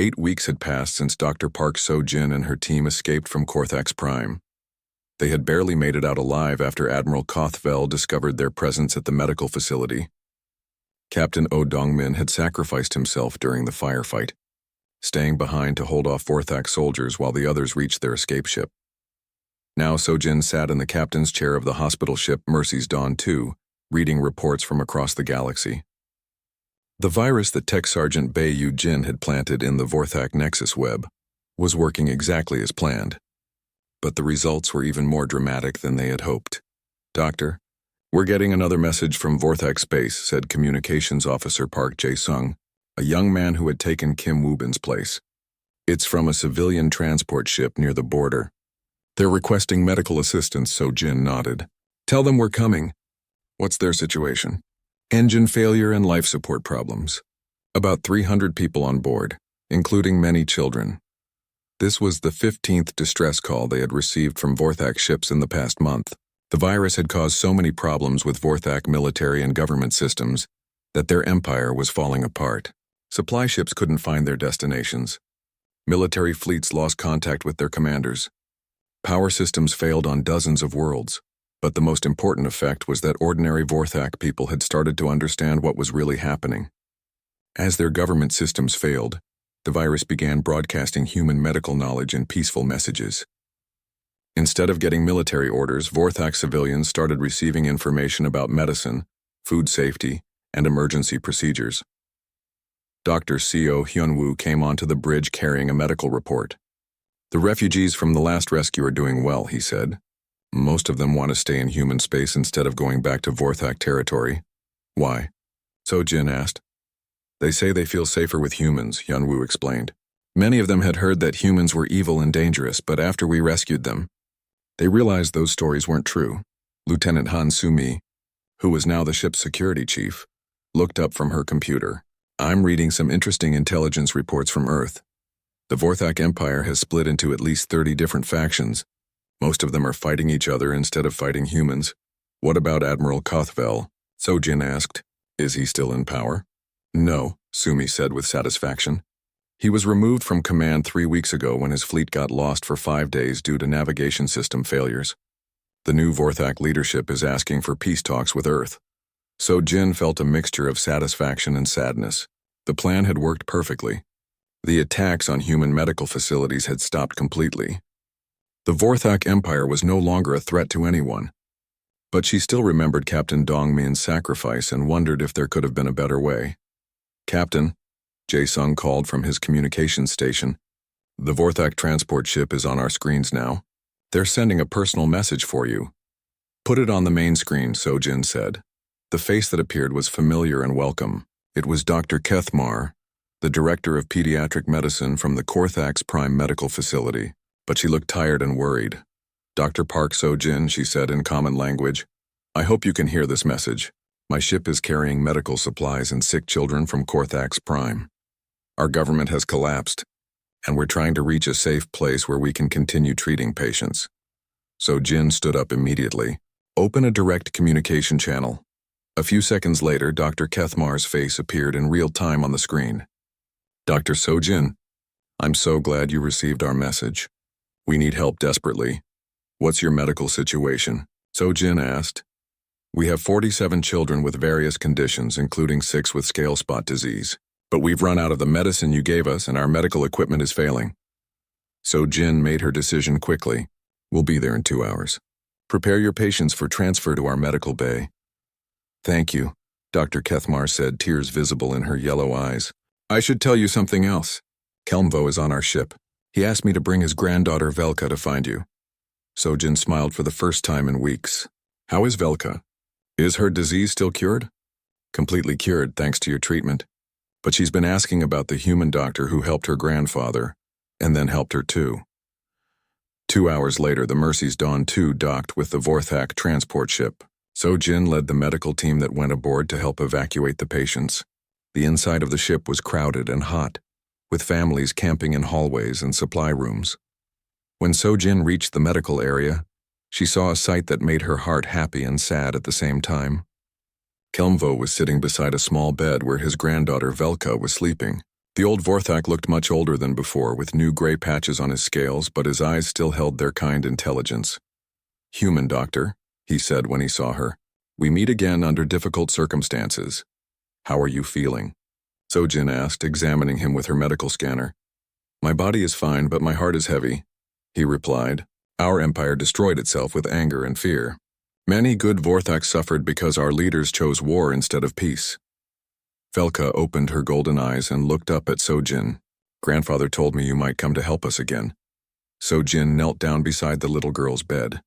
8 weeks had passed since Dr. Park So-jin and her team escaped from Korthax Prime. They had barely made it out alive after Admiral Kothvel discovered their presence at the medical facility. Captain Oh Dong-min had sacrificed himself during the firefight, staying behind to hold off Vorthak soldiers while the others reached their escape ship. Now So-jin sat in the captain's chair of the hospital ship Mercy's Dawn 2, reading reports from across the galaxy. The virus that Tech Sergeant Bae Yu-jin had planted in the Vorthak Nexus web was working exactly as planned. But the results were even more dramatic than they had hoped. "Doctor, we're getting another message from Vorthak Space," said Communications Officer Park Jae-sung, a young man who had taken Kim Woo-bin's place. "It's from a civilian transport ship near the border. They're requesting medical assistance," So-jin nodded. "Tell them we're coming." "What's their situation?" "Engine failure and life support problems. About 300 people on board, including many children." This was the 15th distress call they had received from Vorthak ships in the past month. The virus had caused so many problems with Vorthak military and government systems that their empire was falling apart. Supply ships couldn't find their destinations. Military fleets lost contact with their commanders. Power systems failed on dozens of worlds. But the most important effect was that ordinary Vorthak people had started to understand what was really happening. As their government systems failed, the virus began broadcasting human medical knowledge in peaceful messages. Instead of getting military orders, Vorthak civilians started receiving information about medicine, food safety, and emergency procedures. Dr. Seo Hyun-woo came onto the bridge carrying a medical report. "The refugees from the last rescue are doing well," he said. "Most of them want to stay in human space instead of going back to Vorthak territory." "Why?" So-jin asked. "They say they feel safer with humans," Hyun-woo explained. "Many of them had heard that humans were evil and dangerous, but after we rescued them, they realized those stories weren't true." Lieutenant Han Soo-mi, who was now the ship's security chief, looked up from her computer. "I'm reading some interesting intelligence reports from Earth. The Vorthak Empire has split into at least 30 different factions. Most of them are fighting each other instead of fighting humans." "What about Admiral Kothvel?" So-jin asked. "Is he still in power?" "No," Sumi said with satisfaction. "He was removed from command 3 weeks ago when his fleet got lost for 5 days due to navigation system failures. The new Vorthak leadership is asking for peace talks with Earth." So-jin felt a mixture of satisfaction and sadness. The plan had worked perfectly. The attacks on human medical facilities had stopped completely. The Vorthak Empire was no longer a threat to anyone. But she still remembered Captain Dong-min's sacrifice and wondered if there could have been a better way. "Captain," Jae-sung called from his communications station, "the Vorthak transport ship is on our screens now. They're sending a personal message for you." "Put it on the main screen," So-jin said. The face that appeared was familiar and welcome. It was Dr. Kethmar, the director of pediatric medicine from the Korthax Prime medical facility, but she looked tired and worried. "Dr. Park So-jin," she said in common language, "I hope you can hear this message. My ship is carrying medical supplies and sick children from Korthax Prime. Our government has collapsed, and we're trying to reach a safe place where we can continue treating patients." So-jin stood up immediately. "Open a direct communication channel." A few seconds later, Dr. Kethmar's face appeared in real time on the screen. "Dr. So-jin, I'm so glad you received our message. We need help desperately. What's your medical situation?" So-jin asked. "We have 47 children with various conditions, including 6 with scale spot disease. But we've run out of the medicine you gave us and our medical equipment is failing." So-jin made her decision quickly. "We'll be there in 2 hours. Prepare your patients for transfer to our medical bay." "Thank you," Dr. Kethmar said, tears visible in her yellow eyes. "I should tell you something else. Kelmvo is on our ship. He asked me to bring his granddaughter Velka to find you." So-jin smiled for the first time in weeks. "How is Velka? Is her disease still cured?" "Completely cured, thanks to your treatment. But she's been asking about the human doctor who helped her grandfather, and then helped her too." 2 hours later, the Mercy's Dawn 2 docked with the Vorthak transport ship. So-jin led the medical team that went aboard to help evacuate the patients. The inside of the ship was crowded and hot, with families camping in hallways and supply rooms. When So-jin reached the medical area, she saw a sight that made her heart happy and sad at the same time. Kelmvo was sitting beside a small bed where his granddaughter Velka was sleeping. The old Vorthak looked much older than before, with new gray patches on his scales, but his eyes still held their kind intelligence. "Human doctor," he said when he saw her. "We meet again under difficult circumstances. How are you feeling?" Sojin asked, examining him with her medical scanner. "My body is fine, but my heart is heavy," he replied. "Our empire destroyed itself with anger and fear. Many good Vorthaks suffered because our leaders chose war instead of peace." Velka opened her golden eyes and looked up at Sojin. "Grandfather told me you might come to help us again." Sojin knelt down beside the little girl's bed.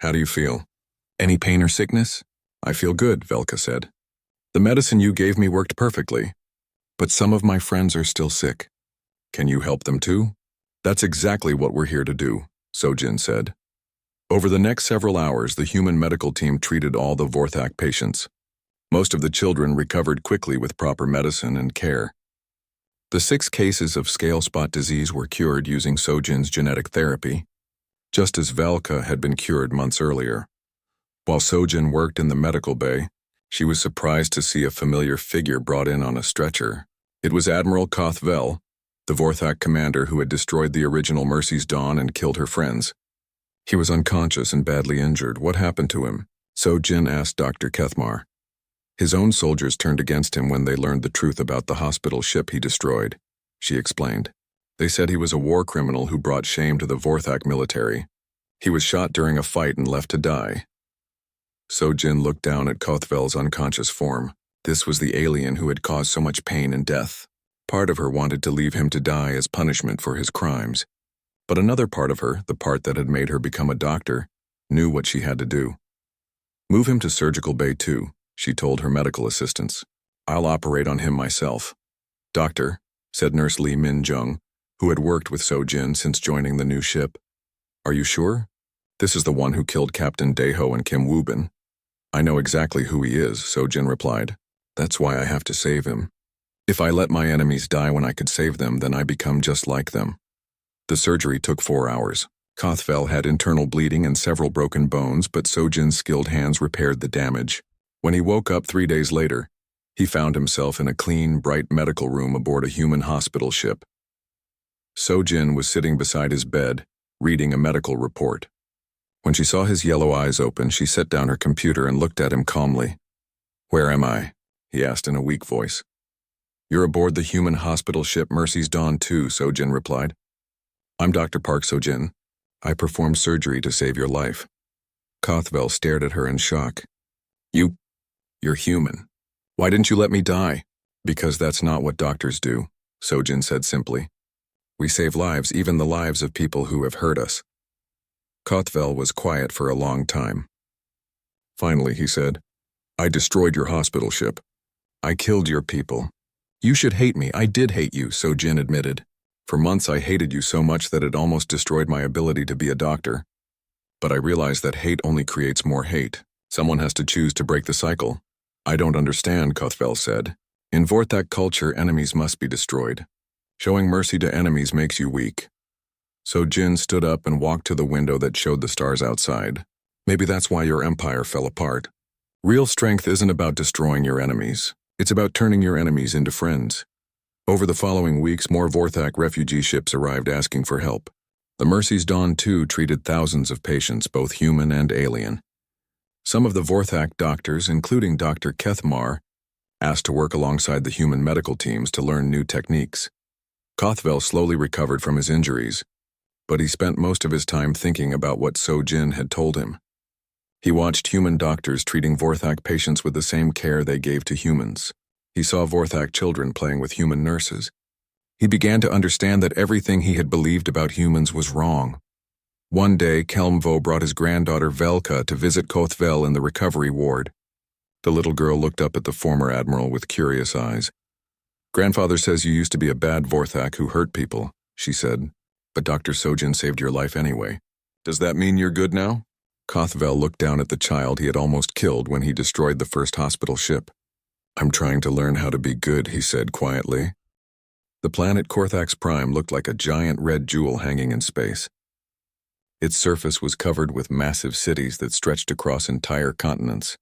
"How do you feel? Any pain or sickness?" "I feel good," Velka said. "The medicine you gave me worked perfectly. But some of my friends are still sick. Can you help them too?" "That's exactly what we're here to do," Sojin said. Over the next several hours, the human medical team treated all the Vorthak patients. Most of the children recovered quickly with proper medicine and care. The 6 cases of scale spot disease were cured using Sojin's genetic therapy, just as Velka had been cured months earlier. While Sojin worked in the medical bay, she was surprised to see a familiar figure brought in on a stretcher. It was Admiral Koth Vel, the Vorthak commander who had destroyed the original Mercy's Dawn and killed her friends. He was unconscious and badly injured. What happened to him? Sojin asked Dr. Kethmar. His own soldiers turned against him when they learned the truth about the hospital ship he destroyed, she explained. They said he was a war criminal who brought shame to the Vorthak military. He was shot during a fight and left to die. Sojin looked down at Kothvel's unconscious form. This was the alien who had caused so much pain and death. Part of her wanted to leave him to die as punishment for his crimes. But another part of her, the part that had made her become a doctor, knew what she had to do. "Move him to Surgical Bay 2, she told her medical assistants. "I'll operate on him myself." "Doctor," said Nurse Lee Min-jung, who had worked with Sojin since joining the new ship. "Are you sure? This is the one who killed Captain Daeho and Kim Woo-bin." "I know exactly who he is," Sojin replied. "That's why I have to save him. If I let my enemies die when I could save them, then I become just like them." The surgery took 4 hours. Kothvel had internal bleeding and several broken bones, but Sojin's skilled hands repaired the damage. When he woke up 3 days later, he found himself in a clean, bright medical room aboard a human hospital ship. Sojin was sitting beside his bed, reading a medical report. When she saw his yellow eyes open, she set down her computer and looked at him calmly. "Where am I?" he asked in a weak voice. "You're aboard the human hospital ship Mercy's Dawn 2, Sojin replied. "I'm Dr. Park Sojin. I performed surgery to save your life." Kothvel stared at her in shock. You're human. Why didn't you let me die?" "Because that's not what doctors do," Sojin said simply. "We save lives, even the lives of people who have hurt us." Kothvel was quiet for a long time. Finally, he said, "I destroyed your hospital ship. I killed your people." "You should hate me. I did hate you," Sojin admitted. "For months I hated you so much that it almost destroyed my ability to be a doctor. But I realized that hate only creates more hate. Someone has to choose to break the cycle." "I don't understand," Kothvel said. "In Vorthak culture, enemies must be destroyed. Showing mercy to enemies makes you weak." Sojin stood up and walked to the window that showed the stars outside. "Maybe that's why your empire fell apart. Real strength isn't about destroying your enemies. It's about turning your enemies into friends." Over the following weeks, more Vorthak refugee ships arrived asking for help. The Mercy's Dawn 2 treated thousands of patients, both human and alien. Some of the Vorthak doctors, including Dr. Kethmar, asked to work alongside the human medical teams to learn new techniques. Kothvel slowly recovered from his injuries, but he spent most of his time thinking about what Sojin had told him. He watched human doctors treating Vorthak patients with the same care they gave to humans. He saw Vorthak children playing with human nurses. He began to understand that everything he had believed about humans was wrong. One day, Kelmvo brought his granddaughter Velka to visit Kothvel in the recovery ward. The little girl looked up at the former admiral with curious eyes. "Grandfather says you used to be a bad Vorthak who hurt people," she said, "but Dr. Sojin saved your life anyway. Does that mean you're good now?" Kothvel looked down at the child he had almost killed when he destroyed the first hospital ship. "I'm trying to learn how to be good," he said quietly. The planet Korthax Prime looked like a giant red jewel hanging in space. Its surface was covered with massive cities that stretched across entire continents.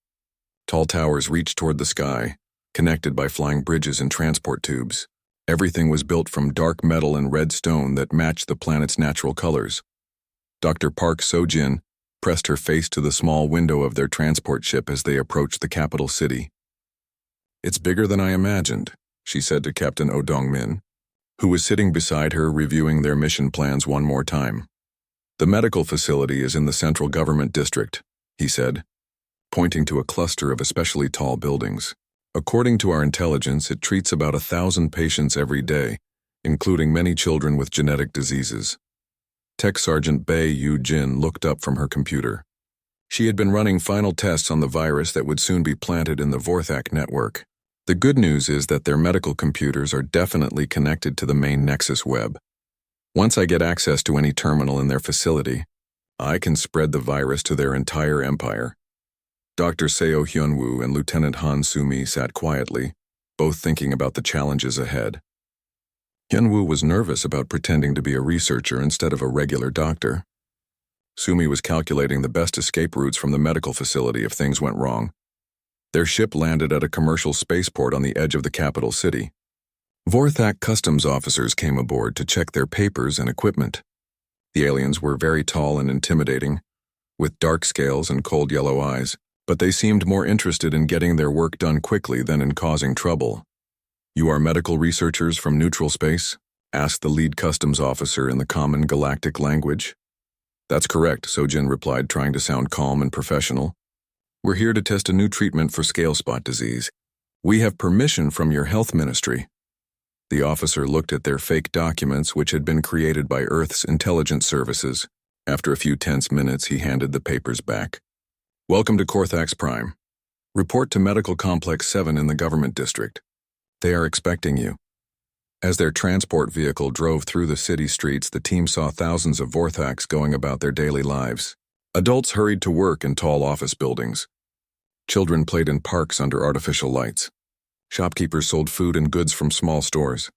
Tall towers reached toward the sky, connected by flying bridges and transport tubes. Everything was built from dark metal and red stone that matched the planet's natural colors. Dr. Park So-jin pressed her face to the small window of their transport ship as they approached the capital city. "It's bigger than I imagined," she said to Captain Oh Dong-min, who was sitting beside her reviewing their mission plans one more time. "The medical facility is in the central government district," he said, pointing to a cluster of especially tall buildings. "According to our intelligence, it treats about 1,000 patients every day, including many children with genetic diseases." Tech Sergeant Bae Yu-jin looked up from her computer. She had been running final tests on the virus that would soon be planted in the Vorthak network. The good news is that their medical computers are definitely connected to the main Nexus web. Once I get access to any terminal in their facility, I can spread the virus to their entire empire. Dr. Seo Hyunwoo and Lieutenant Han Sumi sat quietly, both thinking about the challenges ahead. Hyunwoo was nervous about pretending to be a researcher instead of a regular doctor. Sumi was calculating the best escape routes from the medical facility if things went wrong. Their ship landed at a commercial spaceport on the edge of the capital city. Vorthak customs officers came aboard to check their papers and equipment. The aliens were very tall and intimidating, with dark scales and cold yellow eyes, but they seemed more interested in getting their work done quickly than in causing trouble. "You are medical researchers from neutral space?" asked the lead customs officer in the common galactic language. "That's correct," So-jin replied, trying to sound calm and professional. "We're here to test a new treatment for scale spot disease. We have permission from your health ministry." The officer looked at their fake documents, which had been created by Earth's intelligence services. After a few tense minutes, he handed the papers back. "Welcome to Korthax Prime. Report to Medical Complex 7 in the government district. They are expecting you." As their transport vehicle drove through the city streets, the team saw thousands of Vorthaks going about their daily lives. Adults hurried to work in tall office buildings. Children played in parks under artificial lights. Shopkeepers sold food and goods from small stores.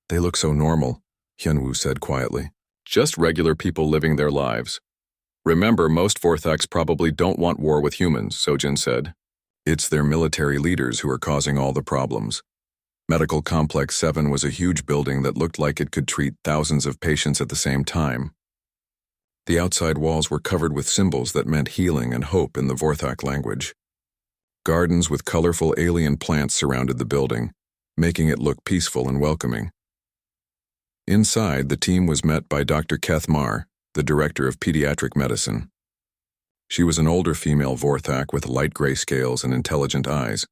"They look so normal," Hyunwoo said quietly. "Just regular people living their lives. Remember, most Vorthaks probably don't want war with humans," So-jin said. "It's their military leaders who are causing all the problems." Medical Complex 7 was a huge building that looked like it could treat thousands of patients at the same time. The outside walls were covered with symbols that meant healing and hope in the Vorthak language. Gardens with colorful alien plants surrounded the building, making it look peaceful and welcoming. Inside, the team was met by Dr. Kethmar, the director of pediatric medicine. She was an older female Vorthak with light gray scales and intelligent eyes.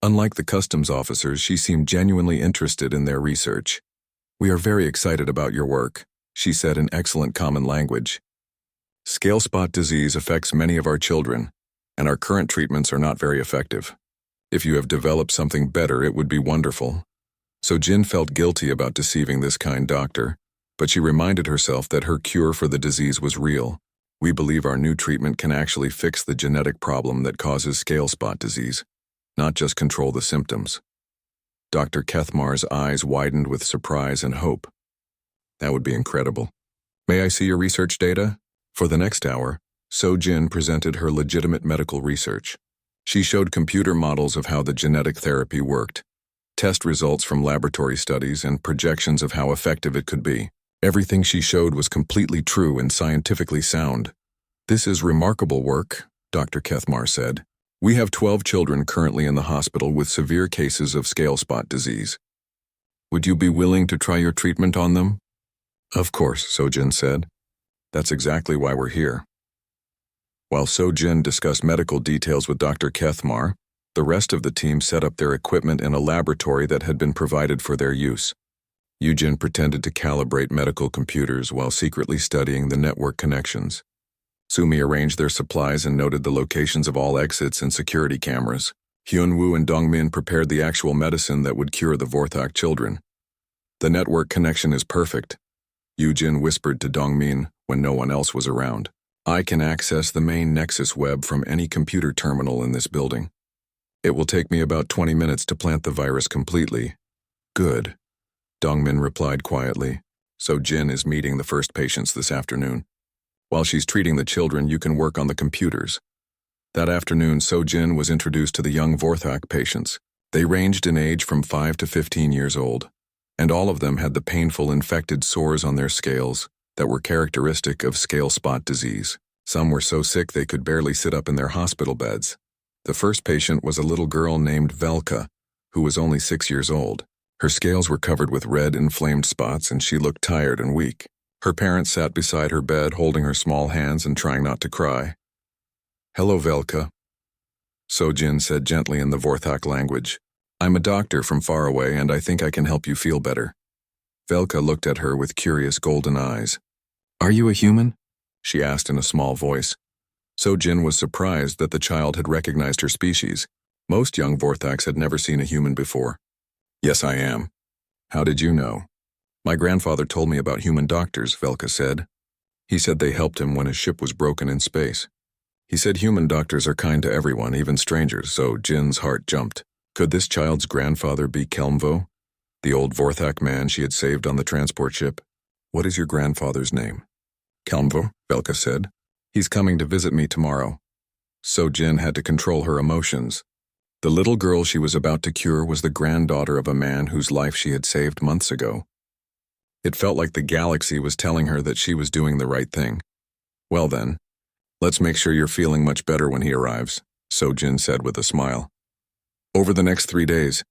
Unlike the customs officers, she seemed genuinely interested in their research. "We are very excited about your work," she said in excellent common language. "Scale spot disease affects many of our children, and our current treatments are not very effective. If you have developed something better, it would be wonderful." So Jin felt guilty about deceiving this kind doctor, but she reminded herself that her cure for the disease was real. "We believe our new treatment can actually fix the genetic problem that causes scale spot disease, not just control the symptoms." Dr. Kethmar's eyes widened with surprise and hope. "That would be incredible. May I see your research data?" For the next hour, So-jin presented her legitimate medical research. She showed computer models of how the genetic therapy worked, test results from laboratory studies, and projections of how effective it could be. Everything she showed was completely true and scientifically sound. "This is remarkable work," Dr. Kethmar said. "We have 12 children currently in the hospital with severe cases of scale spot disease. Would you be willing to try your treatment on them?" "Of course," So-jin said. "That's exactly why we're here." While So-jin discussed medical details with Dr. Kethmar, the rest of the team set up their equipment in a laboratory that had been provided for their use. Yujin pretended to calibrate medical computers while secretly studying the network connections. Sumi arranged their supplies and noted the locations of all exits and security cameras. Hyunwoo and Dongmin prepared the actual medicine that would cure the Vorthak children. "The network connection is perfect," Yujin whispered to Dongmin when no one else was around. "I can access the main Nexus web from any computer terminal in this building. It will take me about 20 minutes to plant the virus completely." "Good," Dongmin replied quietly. "So Jin is meeting the first patients this afternoon. While she's treating the children, you can work on the computers." That afternoon, So-jin was introduced to the young Vorthak patients. They ranged in age from 5 to 15 years old. and all of them had the painful infected sores on their scales that were characteristic of scale spot disease. Some were so sick they could barely sit up in their hospital beds. The first patient was a little girl named Velka, who was only 6 years old. Her scales were covered with red, inflamed spots, and she looked tired and weak. Her parents sat beside her bed, holding her small hands and trying not to cry. "Hello, Velka," Sojin said gently in the Vorthak language. "I'm a doctor from far away, and I think I can help you feel better." Velka looked at her with curious golden eyes. "Are you a human?" she asked in a small voice. Sojin was surprised that the child had recognized her species. Most young Vorthaks had never seen a human before. "Yes, I am." "How did you know?" "My grandfather told me about human doctors," Velka said. "He said they helped him when his ship was broken in space. He said human doctors are kind to everyone, even strangers," so Jin's heart jumped. Could this child's grandfather be Kelmvo, the old Vorthak man she had saved on the transport ship? "What is your grandfather's name?" "Kelmvo," Velka said. "He's coming to visit me tomorrow." So Jin had to control her emotions. The little girl she was about to cure was the granddaughter of a man whose life she had saved months ago. It felt like the galaxy was telling her that she was doing the right thing. "Well then, let's make sure you're feeling much better when he arrives," Sojin said with a smile. Over the next 3 days,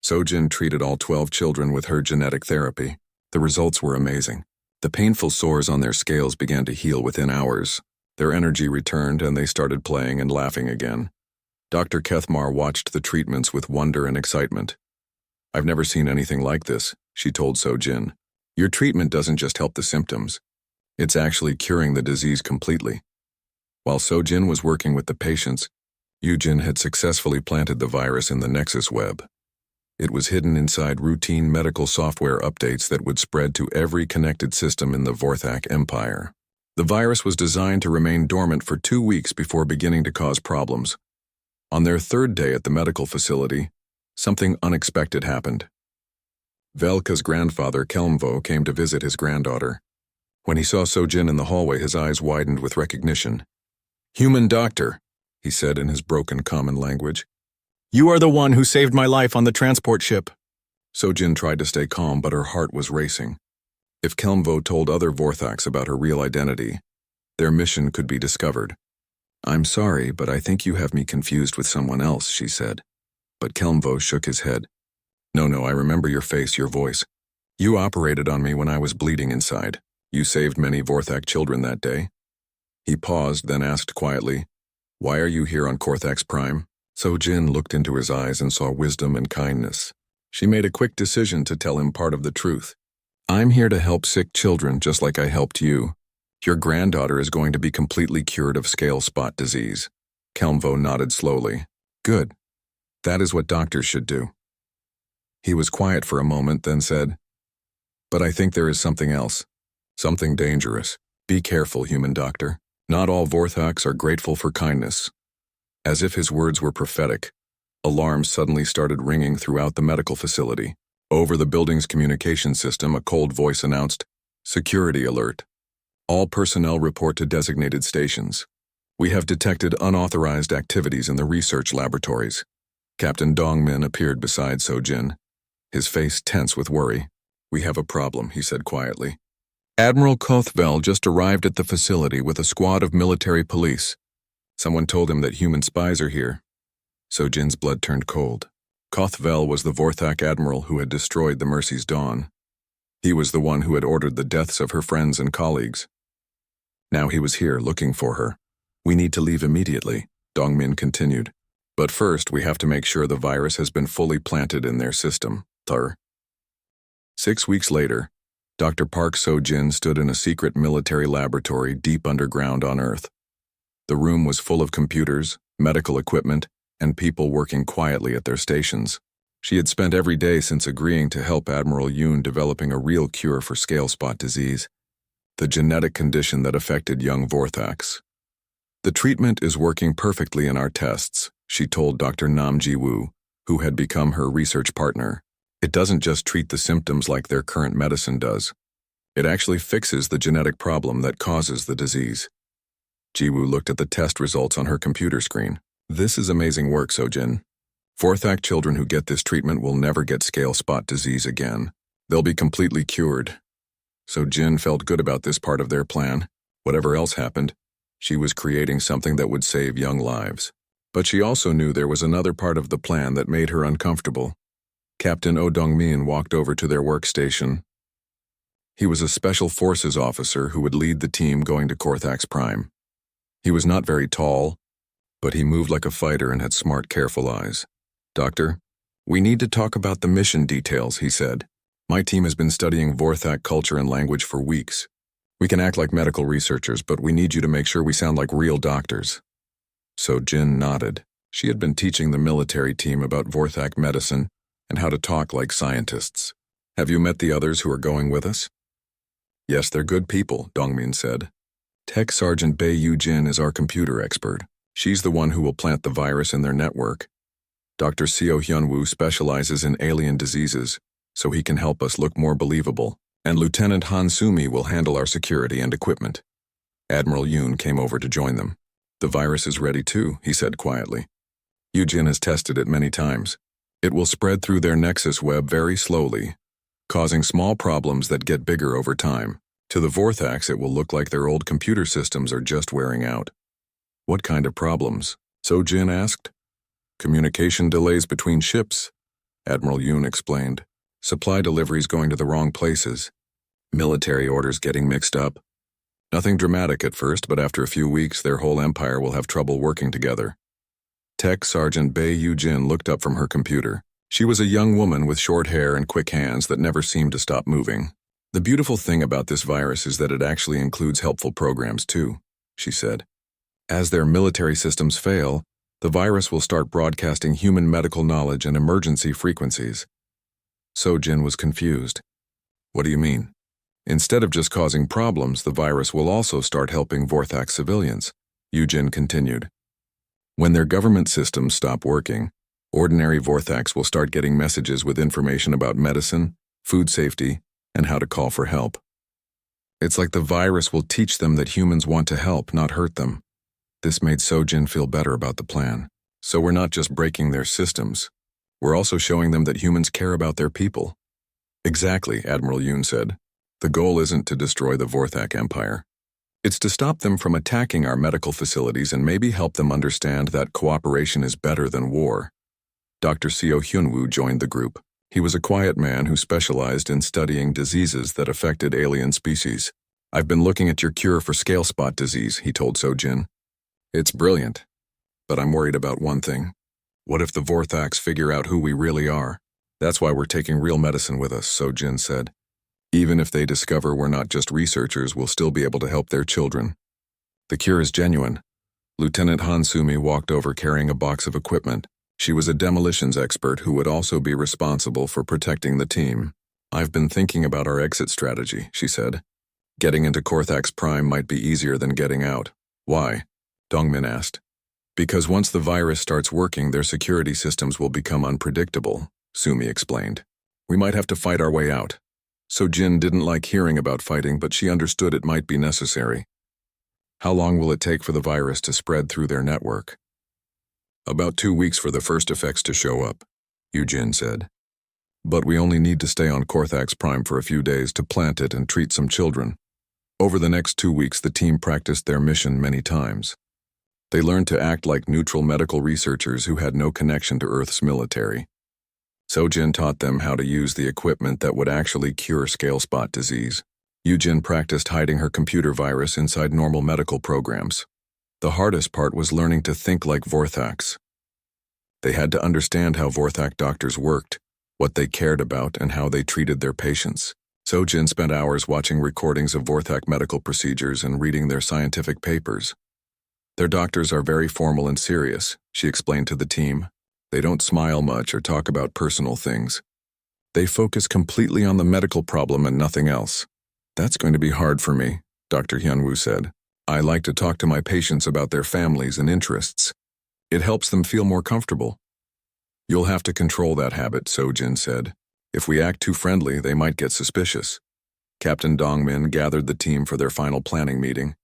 Sojin treated all 12 children with her genetic therapy. The results were amazing. The painful sores on their scales began to heal within hours. Their energy returned and they started playing and laughing again. Dr. Kethmar watched the treatments with wonder and excitement. "I've never seen anything like this," she told Sojin. "Your treatment doesn't just help the symptoms. It's actually curing the disease completely." While Sojin was working with the patients, Yujin had successfully planted the virus in the Nexus web. It was hidden inside routine medical software updates that would spread to every connected system in the Vorthak Empire. The virus was designed to remain dormant for 2 weeks before beginning to cause problems. On their 3rd day at the medical facility, something unexpected happened. Velka's grandfather, Kelmvo, came to visit his granddaughter. When he saw Sojin in the hallway, his eyes widened with recognition. "Human doctor," he said in his broken common language. "You are the one who saved my life on the transport ship." Sojin tried to stay calm, but her heart was racing. If Kelmvo told other Vorthaks about her real identity, their mission could be discovered. "I'm sorry, but I think you have me confused with someone else," she said. But Kelmvo shook his head. No, I remember your face, your voice. You operated on me when I was bleeding inside. You saved many Vorthak children that day." He paused, then asked quietly, "Why are you here on Korthax Prime?" Sojin looked into his eyes and saw wisdom and kindness. She made a quick decision to tell him part of the truth. "I'm here to help sick children just like I helped you. Your granddaughter is going to be completely cured of scale spot disease." Kelmvo nodded slowly. "Good. That is what doctors should do." He was quiet for a moment, then said, "But I think there is something else. Something dangerous. Be careful, human doctor. Not all Vorthaks are grateful for kindness." As if his words were prophetic, alarms suddenly started ringing throughout the medical facility. Over the building's communication system, a cold voice announced, "Security alert. All personnel report to designated stations. We have detected unauthorized activities in the research laboratories." Captain Dongmin appeared beside Sojin, his face tense with worry. "We have a problem," he said quietly. "Admiral Kothvel just arrived at the facility with a squad of military police. Someone told him that human spies are here." Sojin's blood turned cold. Kothvel was the Vorthak admiral who had destroyed the Mercy's Dawn. He was the one who had ordered the deaths of her friends and colleagues. Now he was here looking for her. "We need to leave immediately," Dongmin continued. "But first we have to make sure the virus has been fully planted in their system." 6 weeks later, Dr. Park Sojin stood in a secret military laboratory deep underground on Earth. The room was full of computers, medical equipment, and people working quietly at their stations. She had spent every day since agreeing to help Admiral Yoon developing a real cure for scale spot disease, the genetic condition that affected young Vorthaks. "The treatment is working perfectly in our tests," she told Dr. Nam Ji-woo, who had become her research partner. "It doesn't just treat the symptoms like their current medicine does. It actually fixes the genetic problem that causes the disease." Ji-woo looked at the test results on her computer screen. "This is amazing work, Sojin. Vorthak children who get this treatment will never get scale spot disease again. They'll be completely cured. So Jin felt good about this part of their plan. Whatever else happened, she was creating something that would save young lives. But she also knew there was another part of the plan that made her uncomfortable. Captain Oh Dong-min walked over to their workstation. He was a special forces officer who would lead the team going to Korthax Prime. He was not very tall, but he moved like a fighter and had smart, careful eyes. "Doctor, we need to talk about the mission details," he said. "My team has been studying Vorthak culture and language for weeks. We can act like medical researchers, but we need you to make sure we sound like real doctors." So Jin nodded. She had been teaching the military team about Vorthak medicine and how to talk like scientists. "Have you met the others who are going with us?" "Yes, they're good people," Dongmin said. "Tech Sergeant Bei Yu-jin is our computer expert. She's the one who will plant the virus in their network. Dr. Seo Hyunwoo specializes in alien diseases, so he can help us look more believable. And Lieutenant Han Sumi will handle our security and equipment." Admiral Yoon came over to join them. "The virus is ready too," he said quietly. "Yu-jin has tested it many times. It will spread through their nexus web very slowly, causing small problems that get bigger over time. To the Vorthax, it will look like their old computer systems are just wearing out." "What kind of problems?" So Jin asked. "Communication delays between ships," Admiral Yoon explained. "Supply deliveries going to the wrong places. Military orders getting mixed up. Nothing dramatic at first, but after a few weeks, their whole empire will have trouble working together." Tech Sergeant Bei Yu-jin looked up from her computer. She was a young woman with short hair and quick hands that never seemed to stop moving. "The beautiful thing about this virus is that it actually includes helpful programs too," she said. "As their military systems fail, the virus will start broadcasting human medical knowledge and emergency frequencies." Sojin was confused. "What do you mean?" "Instead of just causing problems, the virus will also start helping Vorthak civilians," Yu-jin continued. "When their government systems stop working, ordinary Vorthaks will start getting messages with information about medicine, food safety, and how to call for help. It's like the virus will teach them that humans want to help, not hurt them." This made Sojin feel better about the plan. "So we're not just breaking their systems. We're also showing them that humans care about their people." "Exactly," Admiral Yoon said. "The goal isn't to destroy the Vorthak Empire. It's to stop them from attacking our medical facilities and maybe help them understand that cooperation is better than war." Dr. Seo Hyunwoo joined the group. He was a quiet man who specialized in studying diseases that affected alien species. "I've been looking at your cure for scale spot disease," he told Sojin. "It's brilliant, but I'm worried about one thing. What if the Vorthaks figure out who we really are? That's why we're taking real medicine with us," Sojin said. "Even if they discover we're not just researchers, we'll still be able to help their children." "The cure is genuine." Lieutenant Han Sumi walked over carrying a box of equipment. She was a demolitions expert who would also be responsible for protecting the team. "I've been thinking about our exit strategy," she said. "Getting into Korthax Prime might be easier than getting out." "Why?" Dongmin asked. "Because once the virus starts working, their security systems will become unpredictable," Sumi explained. "We might have to fight our way out." So Jin didn't like hearing about fighting, but she understood it might be necessary. "How long will it take for the virus to spread through their network?" "About 2 weeks for the first effects to show up," Yu-jin said. "But we only need to stay on Korthax Prime for a few days to plant it and treat some children." Over the next 2 weeks, the team practiced their mission many times. They learned to act like neutral medical researchers who had no connection to Earth's military. Sojin taught them how to use the equipment that would actually cure scale spot disease. Yu-jin practiced hiding her computer virus inside normal medical programs. The hardest part was learning to think like Vorthaks. They had to understand how Vorthak doctors worked, what they cared about, and how they treated their patients. Sojin spent hours watching recordings of Vorthak medical procedures and reading their scientific papers. "Their doctors are very formal and serious," she explained to the team. "They don't smile much or talk about personal things. They focus completely on the medical problem and nothing else." "That's going to be hard for me," Dr. Hyunwoo said. "I like to talk to my patients about their families and interests. It helps them feel more comfortable." "You'll have to control that habit," Sojin said. "If we act too friendly, they might get suspicious." Captain Dongmin gathered the team for their final planning meeting.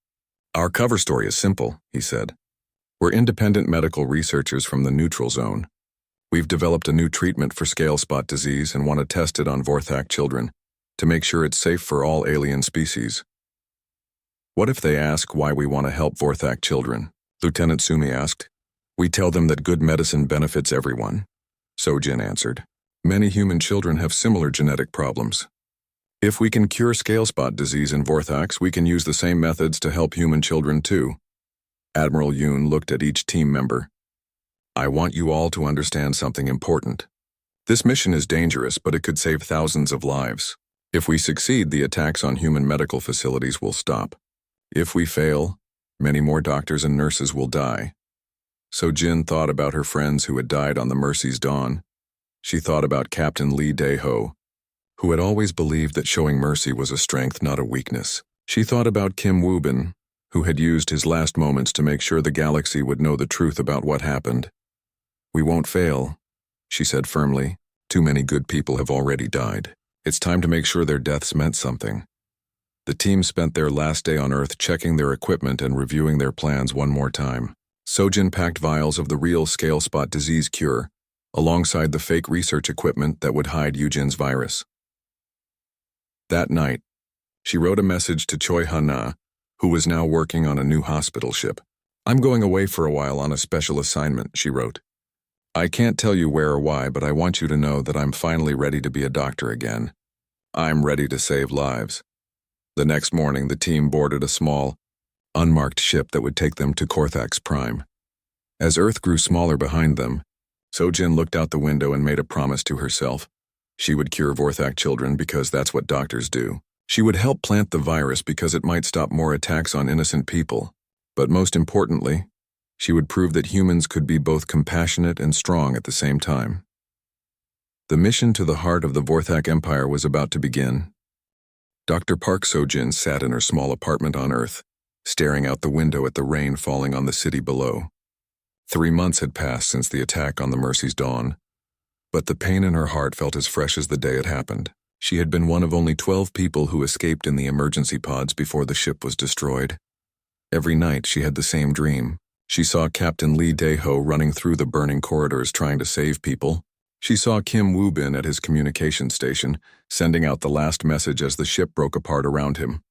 "Our cover story is simple," he said. "We're independent medical researchers from the neutral zone. We've developed a new treatment for scale spot disease and want to test it on Vorthak children to make sure it's safe for all alien species. What if they ask why we want to help Vorthak children? Lieutenant Sumi asked. We tell them that good medicine benefits everyone. Sojin answered. Many human children have similar genetic problems. If we can cure scale spot disease in Vorthaks, we can use the same methods to help human children too. Admiral Yoon looked at each team member. I want you all to understand something important. This mission is dangerous, but it could save thousands of lives. If we succeed, the attacks on human medical facilities will stop. If we fail, many more doctors and nurses will die. So Jin thought about her friends who had died on the Mercy's Dawn. She thought about Captain Lee Dae-ho, who had always believed that showing mercy was a strength, not a weakness. She thought about Kim Woo-bin, who had used his last moments to make sure the galaxy would know the truth about what happened. We won't fail, she said firmly. Too many good people have already died. It's time to make sure their deaths meant something. The team spent their last day on Earth checking their equipment and reviewing their plans one more time. Sojin packed vials of the real scale spot disease cure, alongside the fake research equipment that would hide Eugène's virus. That night, she wrote a message to Choi Han-na, who was now working on a new hospital ship. I'm going away for a while on a special assignment, she wrote. I can't tell you where or why, but I want you to know that I'm finally ready to be a doctor again. I'm ready to save lives. The next morning, the team boarded a small, unmarked ship that would take them to Korthax Prime. As Earth grew smaller behind them, Sojin looked out the window and made a promise to herself. She would cure Vorthak children because that's what doctors do. She would help plant the virus because it might stop more attacks on innocent people. But most importantly, she would prove that humans could be both compassionate and strong at the same time. The mission to the heart of the Vorthak Empire was about to begin. Dr. Park Sojin sat in her small apartment on Earth, staring out the window at the rain falling on the city below. 3 months had passed since the attack on the Mercy's Dawn, but the pain in her heart felt as fresh as the day it happened. She had been one of only 12 people who escaped in the emergency pods before the ship was destroyed. Every night she had the same dream. She saw Captain Lee Dae-ho running through the burning corridors trying to save people. She saw Kim Woo-bin at his communication station, sending out the last message as the ship broke apart around him.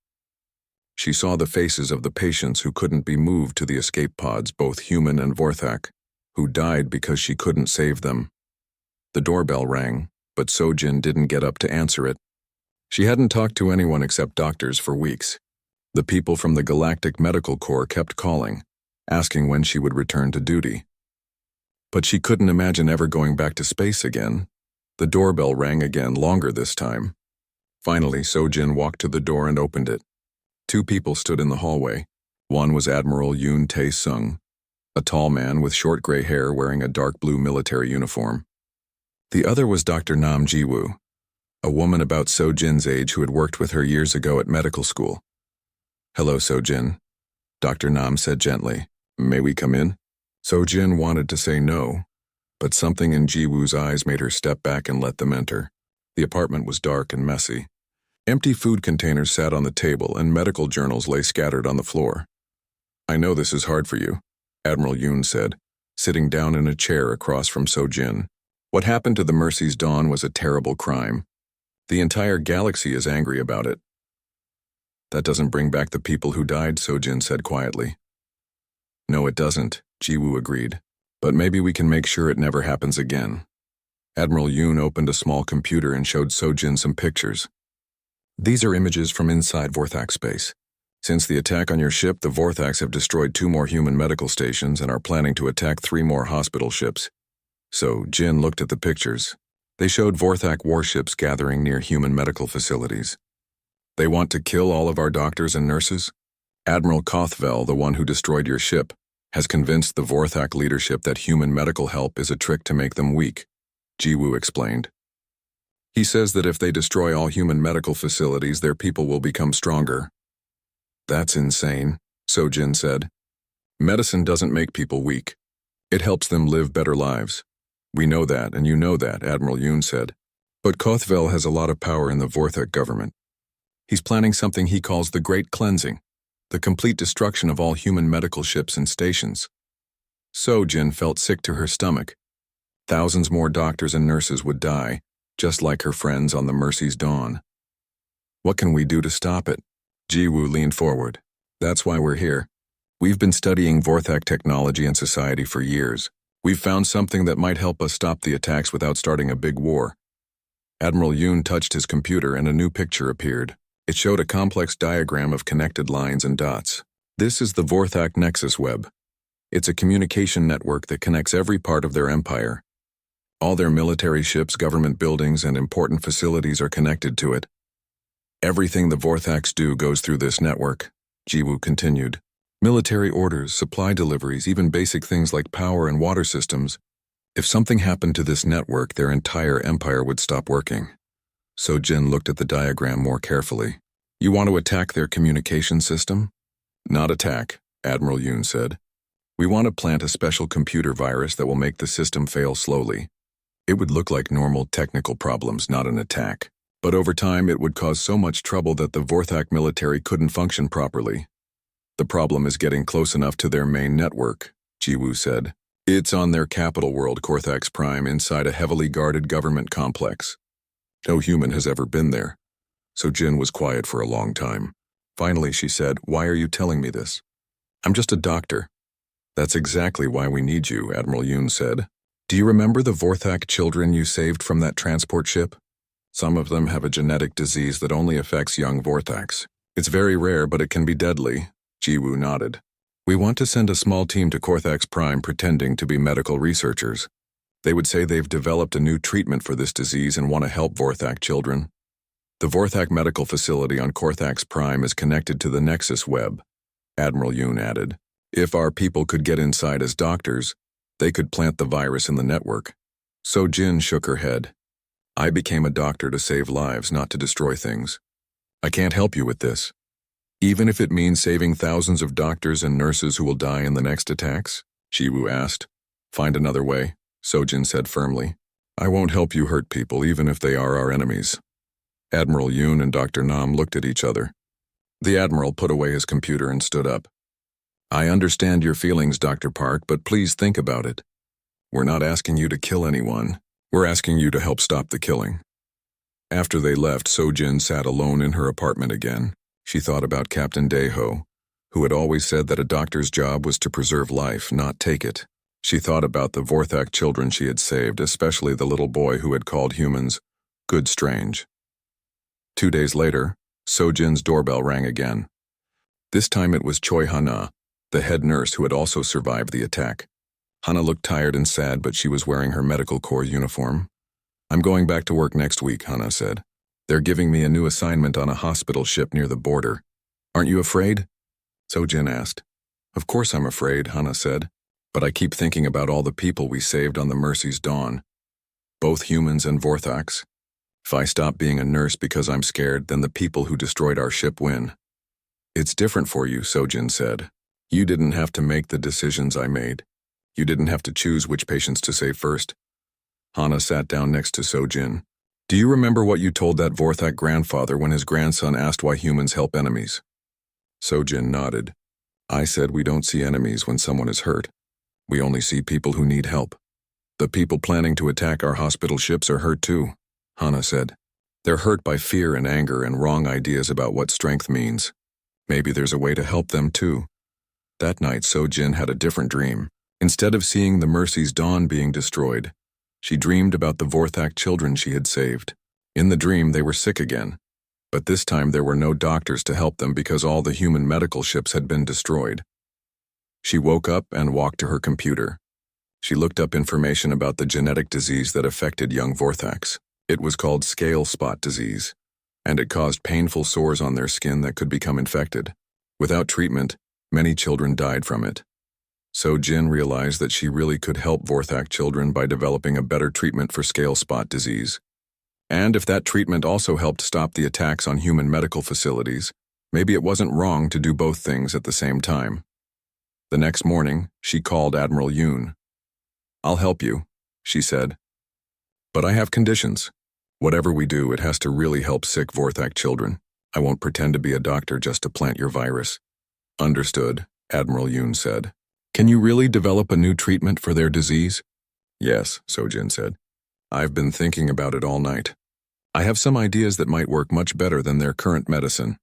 She saw the faces of the patients who couldn't be moved to the escape pods, both human and Vorthak, who died because she couldn't save them. The doorbell rang, but Sojin didn't get up to answer it. She hadn't talked to anyone except doctors for weeks. The people from the Galactic Medical Corps kept calling, asking when she would return to duty. But she couldn't imagine ever going back to space again. The doorbell rang again, longer this time. Finally, Sojin walked to the door and opened it. 2 people stood in the hallway. One was Admiral Yoon Tae-sung, a tall man with short gray hair wearing a dark blue military uniform. The other was Dr. Nam Ji-woo, a woman about Sojin's age who had worked with her years ago at medical school. Hello, Sojin, Dr. Nam said gently. May we come in? Sojin wanted to say no, but something in Ji-woo's eyes made her step back and let them enter. The apartment was dark and messy. Empty food containers sat on the table and medical journals lay scattered on the floor. I know this is hard for you, Admiral Yoon said, sitting down in a chair across from Sojin. What happened to the Mercy's Dawn was a terrible crime. The entire galaxy is angry about it. That doesn't bring back the people who died, Sojin said quietly. No, it doesn't, Ji-woo agreed. But maybe we can make sure it never happens again. Admiral Yoon opened a small computer and showed Sojin some pictures. These are images from inside Vorthak space. Since the attack on your ship, the Vorthaks have destroyed 2 more human medical stations and are planning to attack 3 more hospital ships. So Jin looked at the pictures. They showed Vorthak warships gathering near human medical facilities. They want to kill all of our doctors and nurses? Admiral Kothvel, the one who destroyed your ship, has convinced the Vorthak leadership that human medical help is a trick to make them weak, Ji-woo explained. He says that if they destroy all human medical facilities, their people will become stronger. That's insane, Sojin said. Medicine doesn't make people weak. It helps them live better lives. We know that, and you know that, Admiral Yoon said. But Kothvel has a lot of power in the Vorthak government. He's planning something he calls the Great Cleansing, the complete destruction of all human medical ships and stations. Sojin felt sick to her stomach. Thousands more doctors and nurses would die, just like her friends on the Mercy's Dawn. What can we do to stop it? Jiwoo leaned forward. That's why we're here. We've been studying Vorthak technology and society for years. We've found something that might help us stop the attacks without starting a big war. Admiral Yoon touched his computer and a new picture appeared. It showed a complex diagram of connected lines and dots. This is the Vorthak Nexus Web. It's a communication network that connects every part of their empire. All their military ships, government buildings, and important facilities are connected to it. Everything the Vorthaks do goes through this network, Jiwoo continued. Military orders, supply deliveries, even basic things like power and water systems. If something happened to this network, their entire empire would stop working. So-jin looked at the diagram more carefully. You want to attack their communication system? Not attack, Admiral Yoon said. We want to plant a special computer virus that will make the system fail slowly. It would look like normal technical problems, not an attack. But over time, it would cause so much trouble that the Vorthak military couldn't function properly. The problem is getting close enough to their main network, Jiwoo said. It's on their capital world, Korthax Prime, inside a heavily guarded government complex. No human has ever been there. So Jin was quiet for a long time. Finally, she said, Why are you telling me this? I'm just a doctor. That's exactly why we need you, Admiral Yoon said. Do you remember the Vorthak children you saved from that transport ship? Some of them have a genetic disease that only affects young Vorthaks. It's very rare, but it can be deadly. Jiwoo nodded. We want to send a small team to Korthax Prime pretending to be medical researchers. They would say they've developed a new treatment for this disease and want to help Vorthak children. The Vorthak medical facility on Korthax Prime is connected to the Nexus Web, Admiral Yoon added. If our people could get inside as doctors, they could plant the virus in the network. So Jin shook her head. I became a doctor to save lives, not to destroy things. I can't help you with this. Even if it means saving thousands of doctors and nurses who will die in the next attacks? Jiwoo asked. Find another way, Sojin said firmly. I won't help you hurt people, even if they are our enemies. Admiral Yoon and Dr. Nam looked at each other. The Admiral put away his computer and stood up. I understand your feelings, Dr. Park, but please think about it. We're not asking you to kill anyone. We're asking you to help stop the killing. After they left, Sojin sat alone in her apartment again. She thought about Captain Daeho, who had always said that a doctor's job was to preserve life, not take it. She thought about the Vorthak children she had saved, especially the little boy who had called humans good strange. 2 days later, Sojin's doorbell rang again. This time it was Choi Hana, the head nurse who had also survived the attack. Hana looked tired and sad, but she was wearing her medical corps uniform. I'm going back to work next week, Hana said. They're giving me a new assignment on a hospital ship near the border. Aren't you afraid? Sojin asked. Of course I'm afraid, Hana said, but I keep thinking about all the people we saved on the Mercy's Dawn. Both humans and Vorthaks. If I stop being a nurse because I'm scared, then the people who destroyed our ship win. It's different for you, Sojin said. You didn't have to make the decisions I made. You didn't have to choose which patients to save first. Hana sat down next to Sojin. Do you remember what you told that Vorthak grandfather when his grandson asked why humans help enemies? Sojin nodded. I said we don't see enemies when someone is hurt. We only see people who need help. The people planning to attack our hospital ships are hurt too, Hana said. They're hurt by fear and anger and wrong ideas about what strength means. Maybe there's a way to help them too. That night, Sojin had a different dream. Instead of seeing the Mercy's Dawn being destroyed, she dreamed about the Vorthak children she had saved. In the dream, they were sick again. But this time there were no doctors to help them because all the human medical ships had been destroyed. She woke up and walked to her computer. She looked up information about the genetic disease that affected young Vorthaks. It was called scale spot disease, and it caused painful sores on their skin that could become infected. Without treatment, many children died from it. So Jin realized that she really could help Vorthak children by developing a better treatment for scale spot disease. And if that treatment also helped stop the attacks on human medical facilities, maybe it wasn't wrong to do both things at the same time. The next morning, she called Admiral Yoon. I'll help you, she said. But I have conditions. Whatever we do, it has to really help sick Vorthak children. I won't pretend to be a doctor just to plant your virus. Understood, Admiral Yoon said. Can you really develop a new treatment for their disease? Yes, Sojin said. I've been thinking about it all night. I have some ideas that might work much better than their current medicine.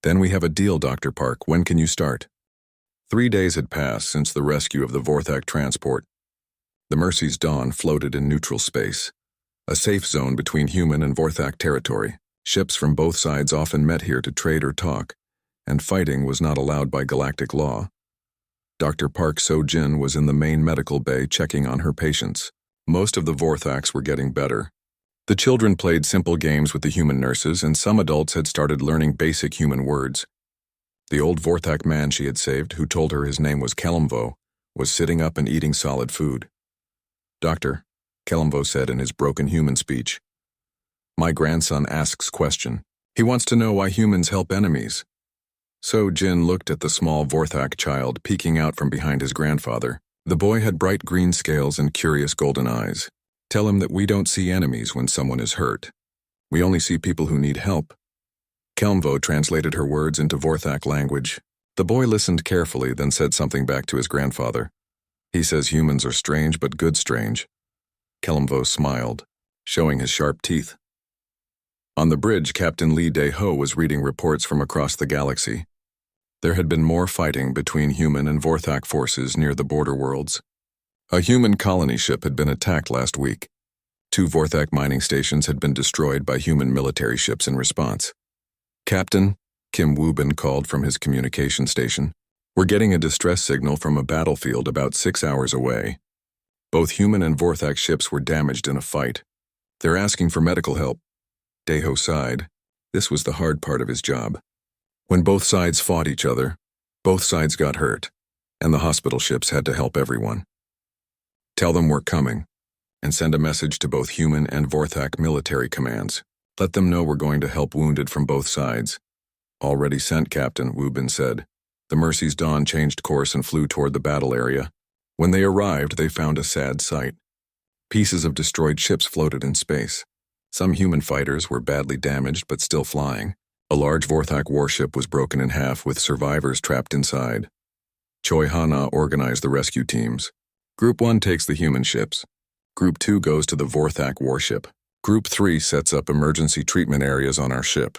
Then we have a deal, Dr. Park. When can you start? 3 days had passed since the rescue of the Vorthak transport. The Mercy's Dawn floated in neutral space, a safe zone between human and Vorthak territory. Ships from both sides often met here to trade or talk, and fighting was not allowed by galactic law. Dr. Park So-jin was in the main medical bay checking on her patients. Most of the Vorthaks were getting better. The children played simple games with the human nurses, and some adults had started learning basic human words. The old Vorthak man she had saved, who told her his name was Kelemvo, was sitting up and eating solid food. Doctor, Kelemvo said in his broken human speech. My grandson asks question. He wants to know why humans help enemies. So-jin looked at the small Vorthak child peeking out from behind his grandfather. The boy had bright green scales and curious golden eyes. Tell him that we don't see enemies when someone is hurt. We only see people who need help. Kelemvo translated her words into Vorthak language. The boy listened carefully, then said something back to his grandfather. He says humans are strange, but good strange. Kelemvo smiled, showing his sharp teeth. On the bridge, Captain Lee Dae-ho was reading reports from across the galaxy. There had been more fighting between human and Vorthak forces near the border worlds. A human colony ship had been attacked last week. 2 Vorthak mining stations had been destroyed by human military ships in response. Captain, Kim Woo-bin called from his communication station. We're getting a distress signal from a battlefield about 6 hours away. Both human and Vorthak ships were damaged in a fight. They're asking for medical help. Dae-ho sighed. This was the hard part of his job. When both sides fought each other, both sides got hurt, and the hospital ships had to help everyone. Tell them we're coming, and send a message to both human and Vorthak military commands. Let them know we're going to help wounded from both sides. Already sent, Captain, Woo-bin said. The Mercy's Dawn changed course and flew toward the battle area. When they arrived, they found a sad sight. Pieces of destroyed ships floated in space. Some human fighters were badly damaged but still flying. A large Vorthak warship was broken in half with survivors trapped inside. Choi Hana organized the rescue teams. Group 1 takes the human ships. Group 2 goes to the Vorthak warship. Group 3 sets up emergency treatment areas on our ship.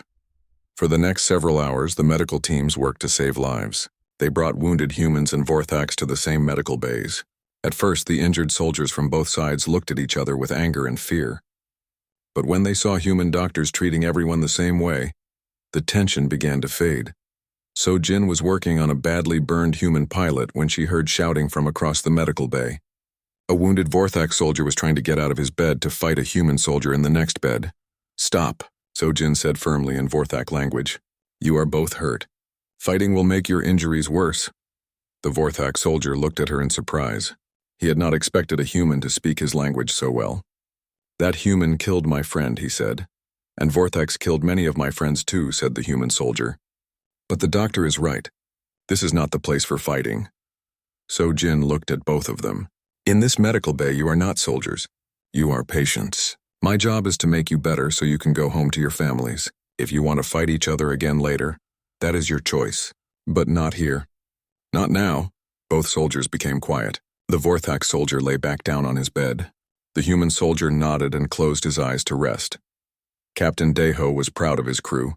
For the next several hours, the medical teams worked to save lives. They brought wounded humans and Vorthaks to the same medical bays. At first, the injured soldiers from both sides looked at each other with anger and fear. But when they saw human doctors treating everyone the same way, the tension began to fade. So-jin was working on a badly burned human pilot when she heard shouting from across the medical bay. A wounded Vorthak soldier was trying to get out of his bed to fight a human soldier in the next bed. Stop, So-jin said firmly in Vorthak language. You are both hurt. Fighting will make your injuries worse. The Vorthak soldier looked at her in surprise. He had not expected a human to speak his language so well. That human killed my friend, he said. And Vorthaks killed many of my friends too, said the human soldier. But the doctor is right. This is not the place for fighting. So-jin looked at both of them. In this medical bay, you are not soldiers. You are patients. My job is to make you better so you can go home to your families. If you want to fight each other again later, that is your choice. But not here. Not now. Both soldiers became quiet. The Vorthak soldier lay back down on his bed. The human soldier nodded and closed his eyes to rest. Captain Dae-ho was proud of his crew.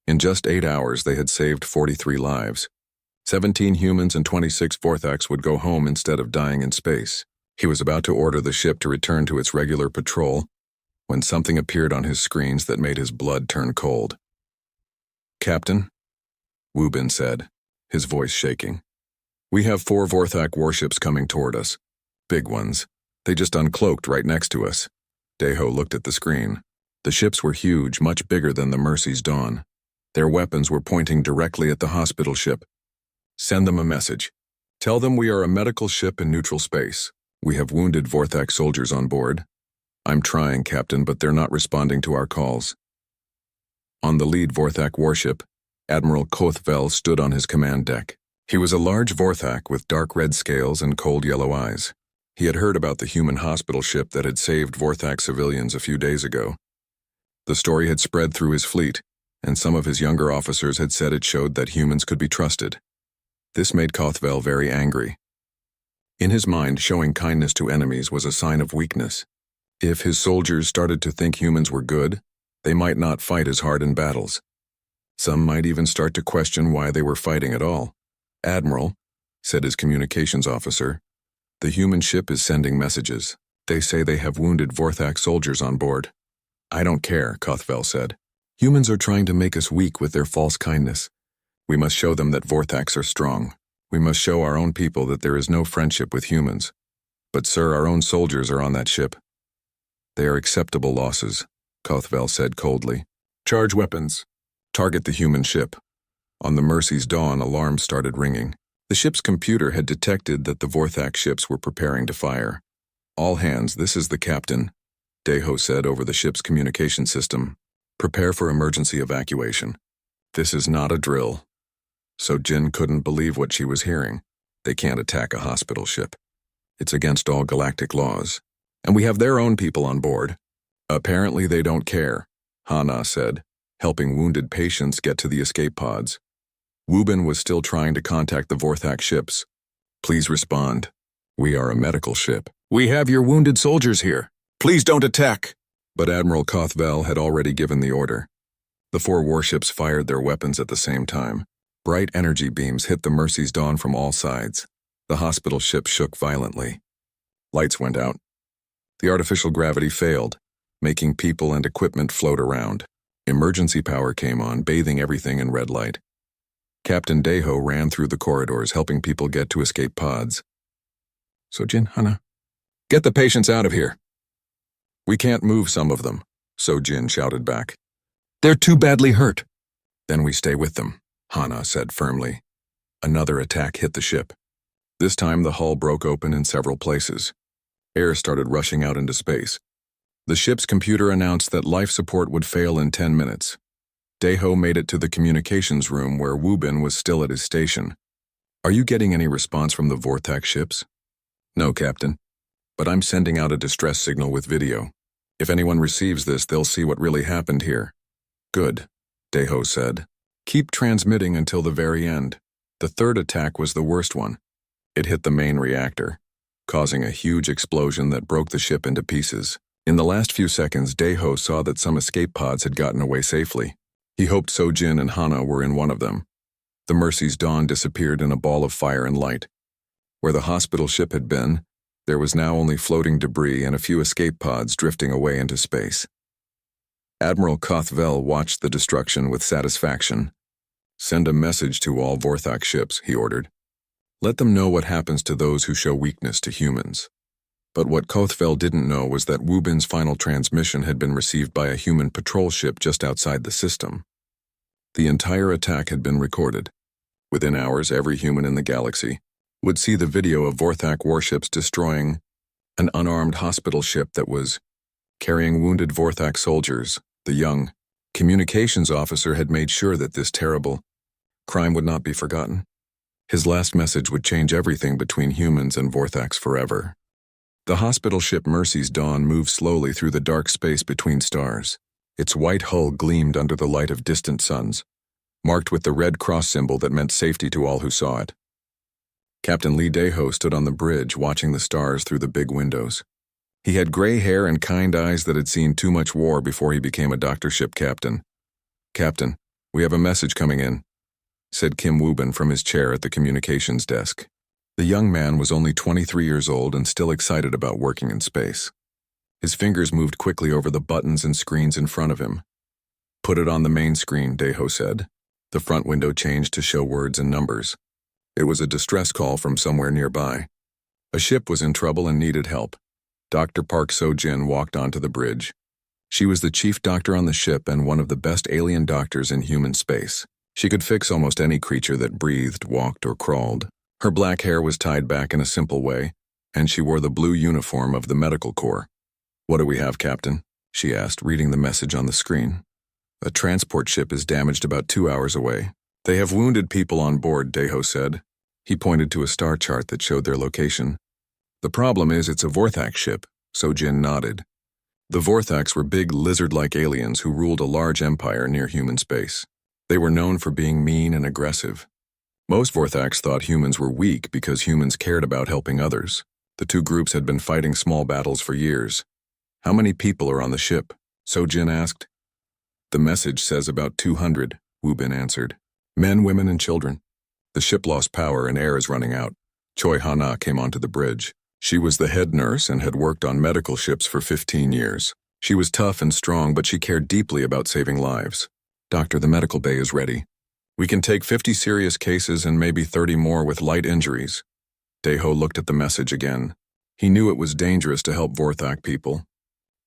In just 8 hours, they had saved 43 lives. 17 humans and 26 Vorthaks would go home instead of dying in space. He was about to order the ship to return to its regular patrol when something appeared on his screens that made his blood turn cold. Captain, Woo-bin said, his voice shaking. We have 4 Vorthak warships coming toward us. Big ones. They just uncloaked right next to us. Dae-ho looked at the screen. The ships were huge, much bigger than the Mercy's Dawn. Their weapons were pointing directly at the hospital ship. Send them a message. Tell them we are a medical ship in neutral space. We have wounded Vorthak soldiers on board. I'm trying, Captain, but they're not responding to our calls. On the lead Vorthak warship, Admiral Kothvel stood on his command deck. He was a large Vorthak with dark red scales and cold yellow eyes. He had heard about the human hospital ship that had saved Vorthak civilians a few days ago. The story had spread through his fleet, and some of his younger officers had said it showed that humans could be trusted. This made Kothvel very angry. In his mind, showing kindness to enemies was a sign of weakness. If his soldiers started to think humans were good, they might not fight as hard in battles. Some might even start to question why they were fighting at all. "Admiral," said his communications officer, "the human ship is sending messages. They say they have wounded Vorthak soldiers on board." "I don't care," Kothvel said. "Humans are trying to make us weak with their false kindness. We must show them that Vorthaks are strong. We must show our own people that there is no friendship with humans. But sir, our own soldiers are on that ship." "They are acceptable losses," Kothvel said coldly. "Charge weapons. Target the human ship." On the Mercy's dawn, alarms started ringing. The ship's computer had detected that the Vorthak ships were preparing to fire. "All hands, this is the captain," Deho said over the ship's communication system. "Prepare for emergency evacuation." This is not a drill. So Jin couldn't believe what she was hearing. They can't attack a hospital ship. It's against all galactic laws. And we have their own people on board. Apparently they don't care, Hana said, helping wounded patients get to the escape pods. Wubin was still trying to contact the Vorthak ships. "Please respond. We are a medical ship. We have your wounded soldiers here. Please don't attack." But Admiral Kothvel had already given the order. The 4 warships fired their weapons at the same time. Bright energy beams hit the Mercy's dawn from all sides. The hospital ship shook violently. Lights went out. The artificial gravity failed, making people and equipment float around. Emergency power came on, bathing everything in red light. Captain Deho ran through the corridors, helping people get to escape pods. "Sojin, Hana, get the patients out of here." "We can't move some of them," Sojin shouted back. "They're too badly hurt." "Then we stay with them," Hana said firmly. Another attack hit the ship. This time the hull broke open in several places. Air started rushing out into space. The ship's computer announced that life support would fail in 10 minutes. Deho made it to the communications room where Wubin was still at his station. "Are you getting any response from the Vorthak ships?" "No, Captain. But I'm sending out a distress signal with video. If anyone receives this, they'll see what really happened here." "Good," Deho said. "Keep transmitting until the very end." The third attack was the worst one. It hit the main reactor, causing a huge explosion that broke the ship into pieces. In the last few seconds, Deho saw that some escape pods had gotten away safely. He hoped Sojin and Hana were in one of them. The Mercy's dawn disappeared in a ball of fire and light. Where the hospital ship had been, there was now only floating debris and a few escape pods drifting away into space. Admiral Kothvel watched the destruction with satisfaction. "Send a message to all Vorthak ships," he ordered. "Let them know what happens to those who show weakness to humans." But what Kothvel didn't know was that Wubin's final transmission had been received by a human patrol ship just outside the system. The entire attack had been recorded. Within hours, every human in the galaxy would see the video of Vorthak warships destroying an unarmed hospital ship that was carrying wounded Vorthak soldiers. The young communications officer had made sure that this terrible crime would not be forgotten. His last message would change everything between humans and Vorthaks forever. The hospital ship Mercy's Dawn moved slowly through the dark space between stars. Its white hull gleamed under the light of distant suns, marked with the red cross symbol that meant safety to all who saw it. Captain Lee Deho stood on the bridge watching the stars through the big windows. He had gray hair and kind eyes that had seen too much war before he became a doctor ship captain. "Captain, we have a message coming in," said Kim Wubin from his chair at the communications desk. The young man was only 23 years old and still excited about working in space. His fingers moved quickly over the buttons and screens in front of him. "Put it on the main screen," Deho said. The front window changed to show words and numbers. It was a distress call from somewhere nearby. A ship was in trouble and needed help. Dr. Park So-jin walked onto the bridge. She was the chief doctor on the ship and one of the best alien doctors in human space. She could fix almost any creature that breathed, walked, or crawled. Her black hair was tied back in a simple way, and she wore the blue uniform of the medical corps. "What do we have, Captain?" she asked, reading the message on the screen. "A transport ship is damaged about 2 hours away. They have wounded people on board," Deho said. He pointed to a star chart that showed their location. "The problem is it's a Vorthak ship," So-jin nodded. The Vorthaks were big lizard-like aliens who ruled a large empire near human space. They were known for being mean and aggressive. Most Vorthax thought humans were weak because humans cared about helping others. The two groups had been fighting small battles for years. How many people are on the ship? Sojin asked. The message says about 200, Wubin answered. Men, women, and children. The ship lost power and air is running out. Choi Hana came onto the bridge. She was the head nurse and had worked on medical ships for 15 years. She was tough and strong, but she cared deeply about saving lives. Doctor, the medical bay is ready. We can take 50 serious cases and maybe 30 more with light injuries. Daeho looked at the message again. He knew it was dangerous to help Vorthak people.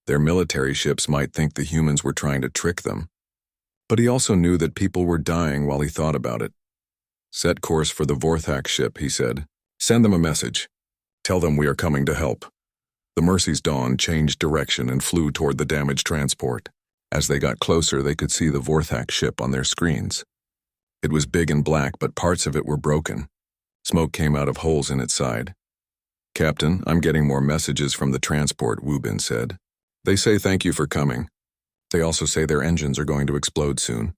Their military ships might think the humans were trying to trick them. But he also knew that people were dying while he thought about it. Set course for the Vorthak ship, he said. Send them a message. Tell them we are coming to help. The Mercy's Dawn changed direction and flew toward the damaged transport. As they got closer, they could see the Vorthak ship on their screens. It was big and black, but parts of it were broken. Smoke came out of holes in its side. Captain, I'm getting more messages from the transport, Wubin said. They say thank you for coming. They also say their engines are going to explode soon.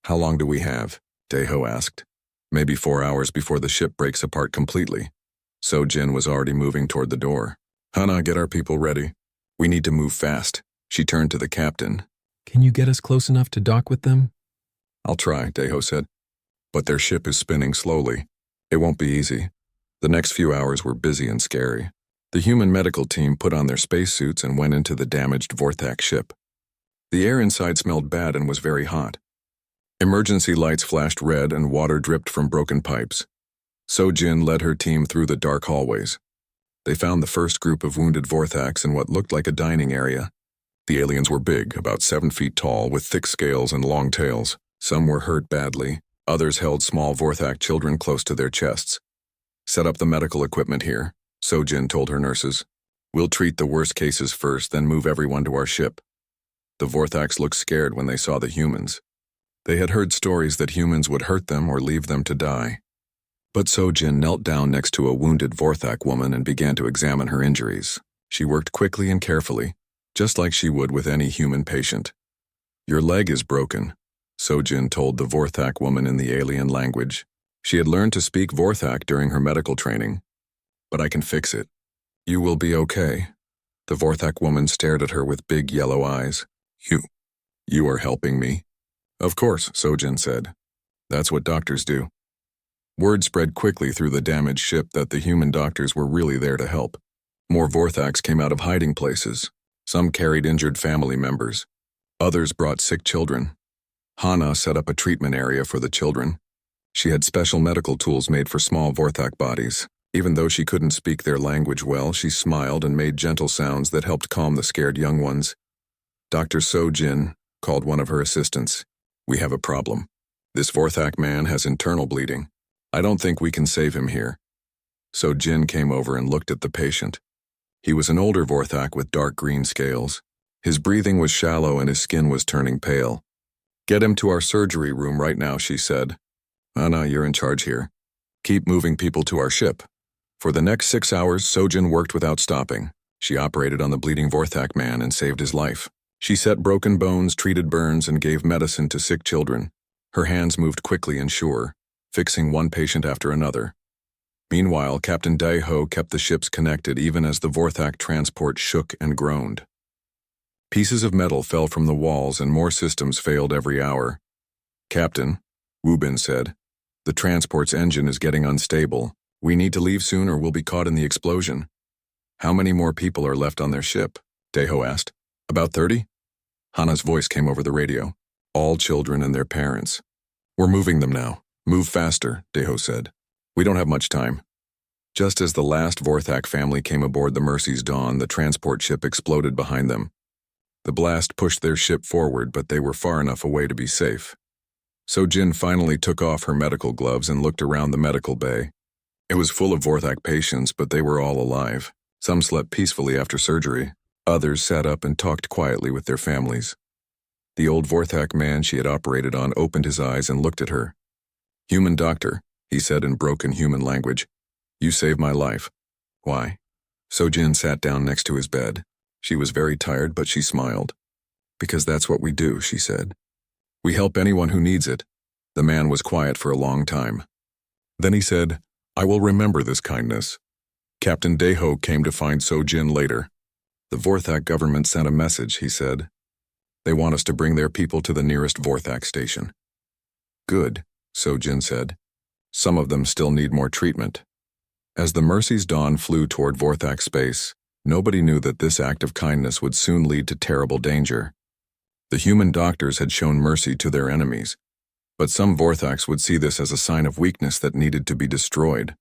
How long do we have? Daeho asked. Maybe 4 hours before the ship breaks apart completely. Sojin was already moving toward the door. Hana, get our people ready. We need to move fast. She turned to the captain. Can you get us close enough to dock with them? I'll try, Daeho said. But their ship is spinning slowly. It won't be easy. The next few hours were busy and scary. The human medical team put on their spacesuits and went into the damaged Vorthak ship. The air inside smelled bad and was very hot. Emergency lights flashed red and water dripped from broken pipes. Sojin led her team through the dark hallways. They found the first group of wounded Vorthaks in what looked like a dining area. The aliens were big, about 7 feet tall, with thick scales and long tails. Some were hurt badly. Others held small Vorthak children close to their chests. Set up the medical equipment here, Sojin told her nurses. We'll treat the worst cases first, then move everyone to our ship. The Vorthaks looked scared when they saw the humans. They had heard stories that humans would hurt them or leave them to die. But Sojin knelt down next to a wounded Vorthak woman and began to examine her injuries. She worked quickly and carefully, just like she would with any human patient. Your leg is broken, Sojin told the Vorthak woman in the alien language. She had learned to speak Vorthak during her medical training. But I can fix it. You will be okay. The Vorthak woman stared at her with big yellow eyes. You are helping me? Of course, Sojin said. That's what doctors do. Word spread quickly through the damaged ship that the human doctors were really there to help. More Vorthaks came out of hiding places. Some carried injured family members. Others brought sick children. Hana set up a treatment area for the children. She had special medical tools made for small Vorthak bodies. Even though she couldn't speak their language well, she smiled and made gentle sounds that helped calm the scared young ones. Dr. Sojin called one of her assistants. We have a problem. This Vorthak man has internal bleeding. I don't think we can save him here. Sojin came over and looked at the patient. He was an older Vorthak with dark green scales. His breathing was shallow and his skin was turning pale. Get him to our surgery room right now, she said. Anna, you're in charge here. Keep moving people to our ship. For the next 6 hours, Sojin worked without stopping. She operated on the bleeding Vorthak man and saved his life. She set broken bones, treated burns, and gave medicine to sick children. Her hands moved quickly and sure, fixing one patient after another. Meanwhile, Captain Daeho kept the ships connected even as the Vorthak transport shook and groaned. Pieces of metal fell from the walls and more systems failed every hour. Captain, Wubin said, the transport's engine is getting unstable. We need to leave soon or we'll be caught in the explosion. How many more people are left on their ship? Daeho asked. About 30? Hana's voice came over the radio. All children and their parents. We're moving them now. Move faster, Daeho said. We don't have much time. Just as the last Vorthak family came aboard the Mercy's Dawn, the transport ship exploded behind them. The blast pushed their ship forward, but they were far enough away to be safe. Sojin finally took off her medical gloves and looked around the medical bay. It was full of Vorthak patients, but they were all alive. Some slept peacefully after surgery. Others sat up and talked quietly with their families. The old Vorthak man she had operated on opened his eyes and looked at her. Human doctor, he said in broken human language. You saved my life. Why? Sojin sat down next to his bed. She was very tired, but she smiled. Because that's what we do, she said. We help anyone who needs it. The man was quiet for a long time. Then he said, "I will remember this kindness." Captain Deho came to find Sojin later. "The Vorthak government sent a message," he said. "They want us to bring their people to the nearest Vorthak station." "Good," Sojin said. "Some of them still need more treatment." As the Mercy's Dawn flew toward Vorthak space, nobody knew that this act of kindness would soon lead to terrible danger. The human doctors had shown mercy to their enemies, but some Vorthaks would see this as a sign of weakness that needed to be destroyed.